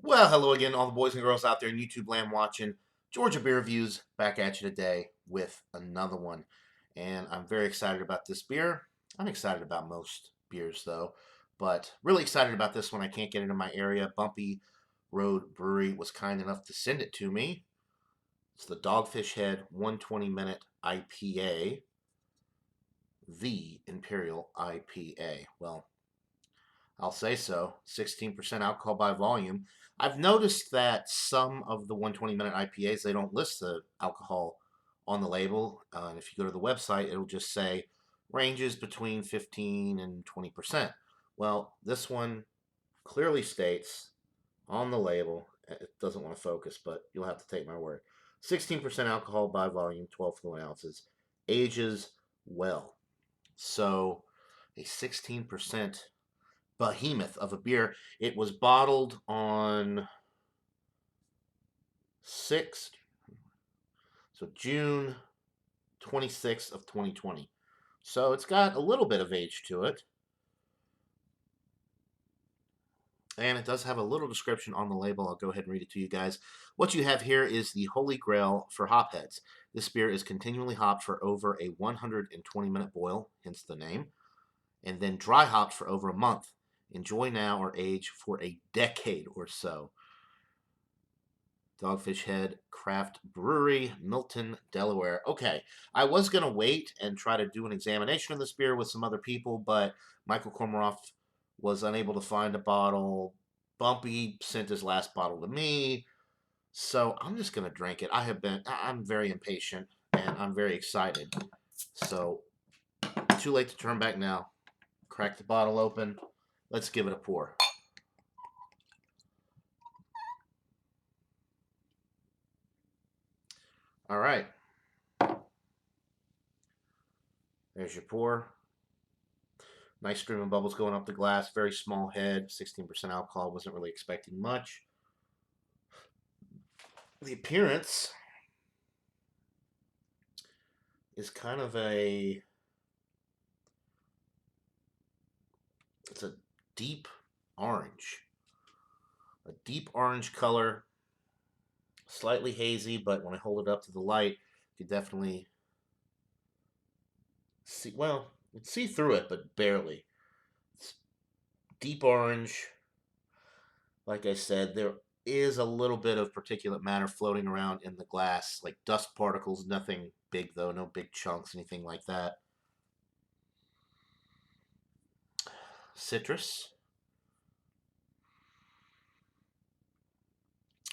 Well, hello again, all the boys and girls out there in YouTube land watching. Georgia Beer Reviews back at you today with another one. And I'm very excited about this beer. I'm excited about most beers, though, but really excited about this one. I can't get into my area. Bumpy Road Brewery was kind enough to send it to me. It's the Dogfish Head 120-minute IPA, the Imperial IPA. Well, I'll say so. 16% alcohol by volume. I've noticed that some of the 120-minute IPAs, they don't list the alcohol on the label. And if you go to the website, it'll just say ranges between 15 and 20%. Well, this one clearly states on the label, it doesn't want to focus, but you'll have to take my word. 16% alcohol by volume, 12 fluid ounces, ages well. So a 16% behemoth of a beer. It was bottled on 6th, so June 26th of 2020. So it's got a little bit of age to it. And it does have a little description on the label. I'll go ahead and read it to you guys. What you have here is the holy grail for hopheads. This beer is continually hopped for over a 120-minute boil, hence the name, and then dry hopped for over a month. Enjoy now or age for a decade or so. Dogfish Head Craft Brewery, Milton, Delaware. Okay, I was going to wait and try to do an examination of this beer with some other people, but Michael Kormaroff was unable to find a bottle. Bumpy sent his last bottle to me, so I'm just going to drink it. I'm very impatient, and I'm very excited. So, too late to turn back now. Crack the bottle open. Let's give it a pour. All right. There's your pour. Nice stream of bubbles going up the glass. Very small head. 16% alcohol. Wasn't really expecting much. The appearance is kind of it's a deep orange. A deep orange color. Slightly hazy, but when I hold it up to the light, you can definitely see, well, you can see through it, but barely. It's deep orange. Like I said, there is a little bit of particulate matter floating around in the glass, like dust particles, nothing big though, no big chunks, anything like that. Citrus.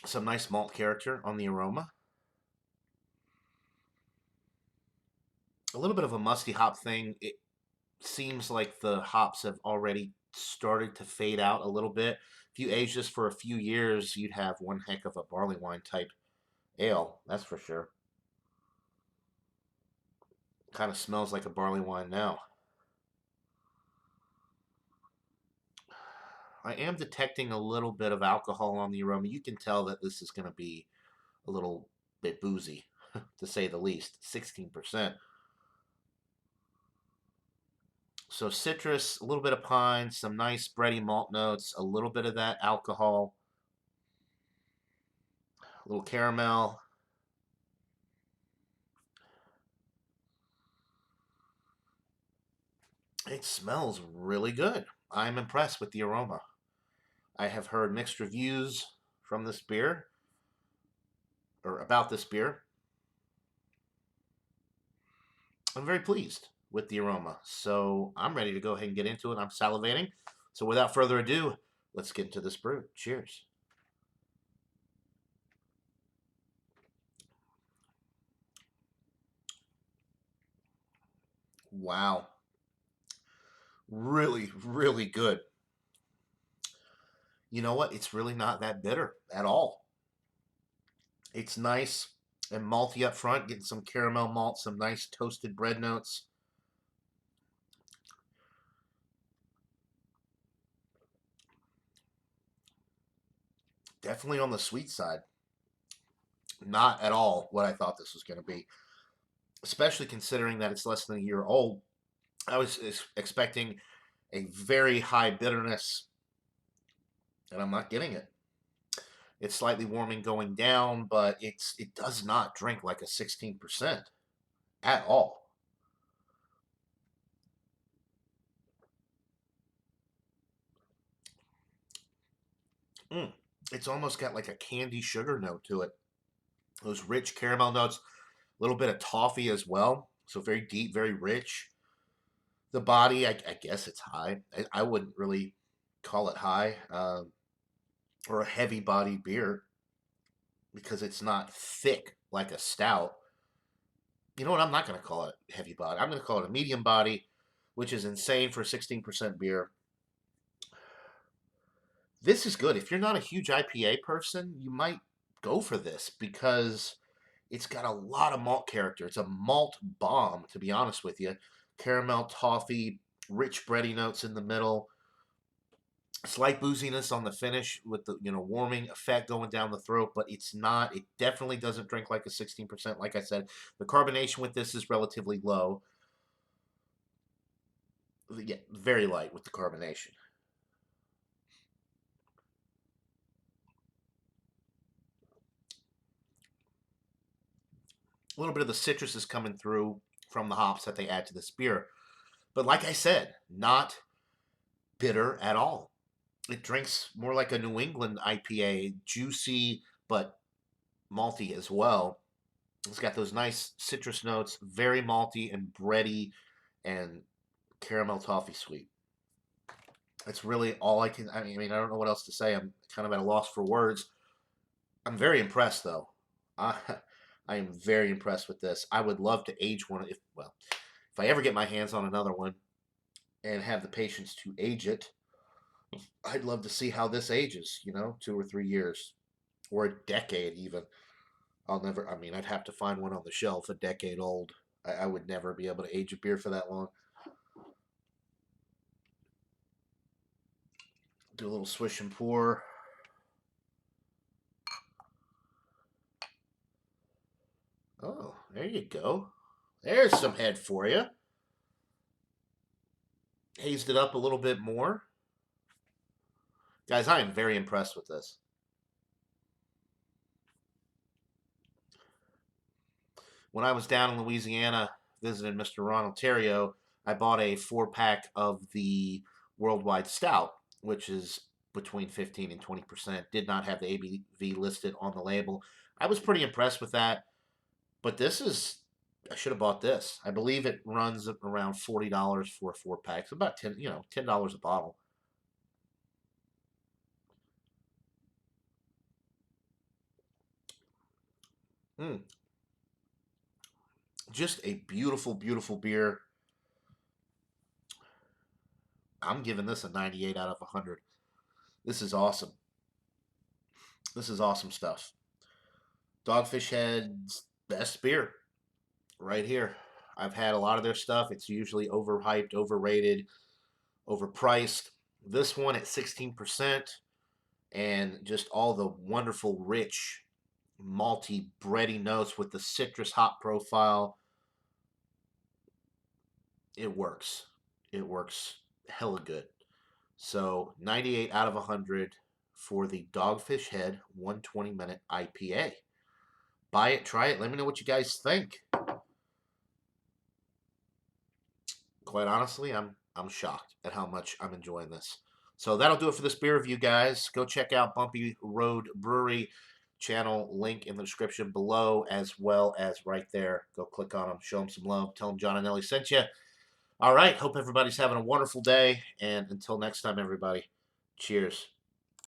Some nice malt character on the aroma. A little bit of a musty hop thing. It seems like the hops have already started to fade out a little bit. If you age this for a few years, you'd have one heck of a barley wine type ale, that's for sure. Kind of smells like a barley wine now. I am detecting a little bit of alcohol on the aroma. You can tell that this is going to be a little bit boozy, to say the least. 16%. So citrus, a little bit of pine, some nice bready malt notes, a little bit of that alcohol, a little caramel. It smells really good. I'm impressed with the aroma. I have heard mixed reviews from this beer, or about this beer. I'm very pleased with the aroma. So I'm ready to go ahead and get into it. I'm salivating. So without further ado, let's get into this brew. Cheers. Wow. Really, really good. You know what? It's really not that bitter at all. It's nice and malty up front, getting some caramel malt, some nice toasted bread notes. Definitely on the sweet side. Not at all what I thought this was going to be, especially considering that it's less than a year old. I was expecting a very high bitterness, and I'm not getting it. It's slightly warming going down, but it does not drink like a 16% at all. Mm. It's almost got like a candy sugar note to it. Those rich caramel notes, a little bit of toffee as well. So very deep, very rich. The body, I guess it's high. I wouldn't really call it high or a heavy bodied beer because it's not thick like a stout. You know what? I'm not going to call it heavy body. I'm going to call it a medium body, which is insane for 16% beer. This is good. If you're not a huge IPA person, you might go for this because it's got a lot of malt character. It's a malt bomb, to be honest with you. Caramel, toffee, rich bready notes in the middle, slight booziness on the finish with the warming effect going down the throat, but it's not. It definitely doesn't drink like a 16%. Like I said, the carbonation with this is relatively low. Yeah, very light with the carbonation. A little bit of the citrus is coming through from the hops that they add to this beer. But like I said, not bitter at all. It drinks more like a New England IPA, juicy but malty as well. It's got those nice citrus notes, very malty and bready and caramel toffee sweet. That's really all I can. I mean, I don't know what else to say. I'm kind of at a loss for words. I'm very impressed, though. I, I am very impressed with this. I would love to age one if I ever get my hands on another one and have the patience to age it. I'd love to see how this ages. 2 or 3 years, or a decade even. I'll never. I mean, I'd have to find one on the shelf a decade old. I would never be able to age a beer for that long. Do a little swish and pour. Oh, there you go. There's some head for you. Hazed it up a little bit more. Guys, I am very impressed with this. When I was down in Louisiana visiting Mr. Ron Ontario, I bought a 4-pack of the Worldwide Stout, which is between 15 and 20%. Did not have the ABV listed on the label. I was pretty impressed with that. But I should have bought this. I believe it runs around $40 for a 4-pack. It's about $10 a bottle. Mm. Just a beautiful, beautiful beer. I'm giving this a 98 out of 100. This is awesome. This is awesome stuff. Dogfish Head's best beer right here. I've had a lot of their stuff. It's usually overhyped, overrated, overpriced. This one at 16% and just all the wonderful, rich, malty, bready notes with the citrus hop profile. It works. It works hella good. So 98 out of 100 for the Dogfish Head 120-minute IPA. Buy it, try it. Let me know what you guys think. Quite honestly, I'm shocked at how much I'm enjoying this. So that'll do it for this beer review, guys. Go check out Bumpy Road Brewery channel, link in the description below, as well as right there. Go click on them, show them some love, tell them John and Ellie sent you. All right, hope everybody's having a wonderful day, and until next time, everybody, cheers.